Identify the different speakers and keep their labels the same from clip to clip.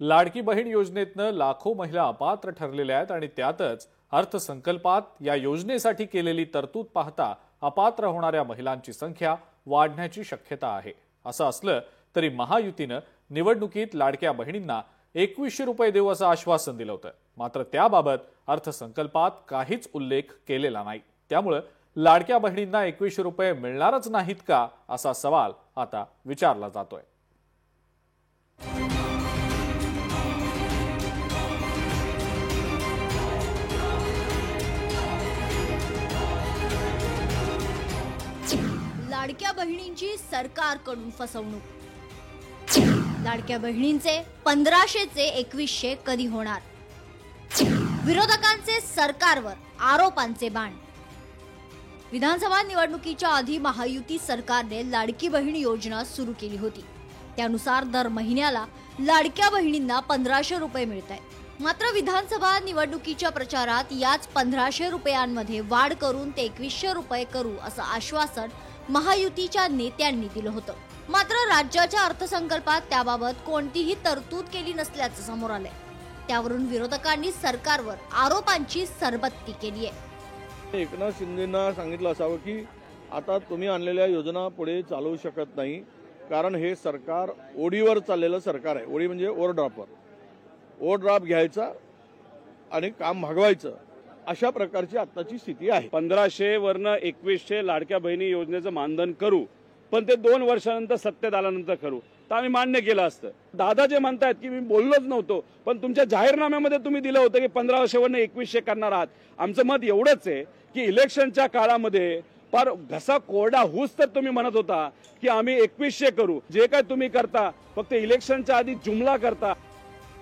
Speaker 1: लाडकी बहीण योजनेतनं लाखो महिला अपात्र ठरलेल्या आहेत आणि त्यातच अर्थसंकल्पात या योजनेसाठी केलेली तरतूद पाहता अपात्र होणाऱ्या महिलांची संख्या वाढण्याची शक्यता आहे। असं असलं तरी महायुतीनं निवडणुकीत लाडक्या बहिणींना 2100 रुपये देऊ असं आश्वासन दिलं होतं, मात्र त्याबाबत अर्थसंकल्पात काहीच उल्लेख केलेला नाही। त्यामुळे लाडक्या बहिणींना 2100 रुपये मिळणारच नाहीत का असा सवाल आता विचारला जातोय।
Speaker 2: लाडक्या बहिणींची सरकारकडून फसवणूक। लाडक्या बहिणींचे 1500चे 2100 कधी होणार? विरोधकांचे सरकारवर आरोपांचे बाण। विधानसभा निवडणुकीच्या आधी महायुती सरकारने लाडकी बहीण योजना सुरू केली होती। त्यानुसार दर महिन्याला लाडक्या बहिणींना 1500 रुपये मिळतात। मात्र विधानसभा निवडणुकीच्या प्रचारात याच 1500 रुपयांमध्ये वाढ करून ते 2100 रुपये करू असं आश्वासन महायुतीच्या नेत्यांनी दिलं होतं। मात्र राज्याच्या अर्थसंकल्पात त्याबाबत कोणतीही तरतूद केली नसल्याचं समोर आलंय। त्यावरून विरोधकांनी सरकारवर आरोपांची सरबत्ती केली आहे।
Speaker 3: एकनाथ शिंदेंना सांगितलं असावं की आता तुम्ही आणलेल्या योजना पुढे चालवू शकत नाही, कारण हे सरकार ओढीवर चाललेलं सरकार आहे। ओढी म्हणजे ओव्हरड्राफ्टवर, ओव्हरड्राफ्ट घ्यायचा आणि काम भागवायचं, अशा प्रकारची आताची स्थिती आहे।
Speaker 4: 1500 वरनं 2100 लाडक्या बहिणी योजनेचं मानधन करू, पण ते 2 वर्षानंतर सत्तेत आल्यानंतर करू, तर आम्ही मान्य केलं असतं। दादा जे म्हणतायत की मी बोललोच नव्हतो, पण तुमच्या जाहीरनाम्यामध्ये तुम्ही दिलं होतं की 1500 वरनं 2100 करणार आहात। आमचं मत एवढंच आहे की इलेक्शनच्या काळामध्ये फार घसा कोरडा होऊस तर तुम्ही म्हणत होता की आम्ही 2100 करू। जे काय तुम्ही करता फक्त इलेक्शनच्या आधी जुमला करता।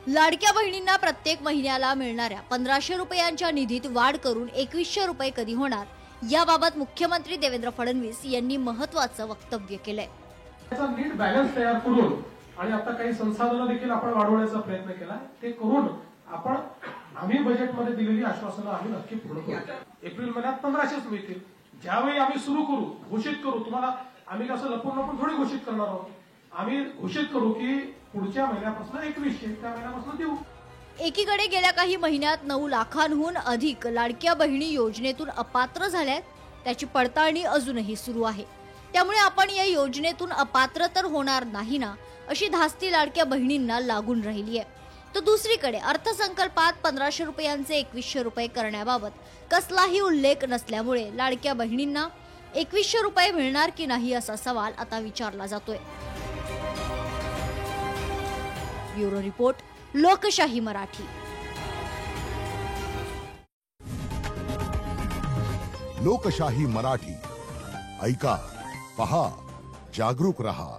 Speaker 2: लाडक्या बहिणींना प्रत्येक महिन्याला मिळणाऱ्या 1500 रुपयांच्या निधीत वाढ करून 2100 रुपये कधी होणार, याबाबत मुख्यमंत्री देवेंद्र फडणवीस यांनी महत्त्वाचं वक्तव्य केलंय।
Speaker 5: त्याचा नीट बॅलन्स तयार करून आणि आता काही संसाधनं देखील आपण वाढवण्याचा प्रयत्न केला, ते करून आपण आम्ही बजेटमध्ये दिलेली आश्वासनं आम्ही नक्की पूर्ण करू। एप्रिल महिन्यात 1500 मिळतील। ज्यावेळी आम्ही सुरू करू, घोषित करू, तुम्हाला आम्ही कसं लपून थोडी घोषित करणार आहोत, आम्ही घोषित करू की पुढच्या महिन्यापासून 2100 त्या महिन्यापासून देऊ।
Speaker 2: एकीकडे गेल्या काही महिन्यात 9 लाखांहून अधिक लाडक्या बहिणी योजनेतून अपात्र झाल्यात, त्याची पडताळणी अजूनही सुरू आहे। त्यामुळे आपण या योजनेतून अपात्र तर होणार नाही ना, अशी धास्ती लाडक्या बहिणींना लागून राहिली आहे। तर दुसरीकडे अर्थसंकल्पात 1500 रुपयांचे 2100 रुपये करण्याबाबत कसलाही उल्लेख नसल्यामुळे लाडक्या बहिणींना 2100 रुपये मिळणार की नाही असा सवाल आता विचारला जातोय। ब्युरो रिपोर्ट, लोकशाही मराठी।
Speaker 6: लोकशाही मराठी ऐका, पहा, जागरूक रहा।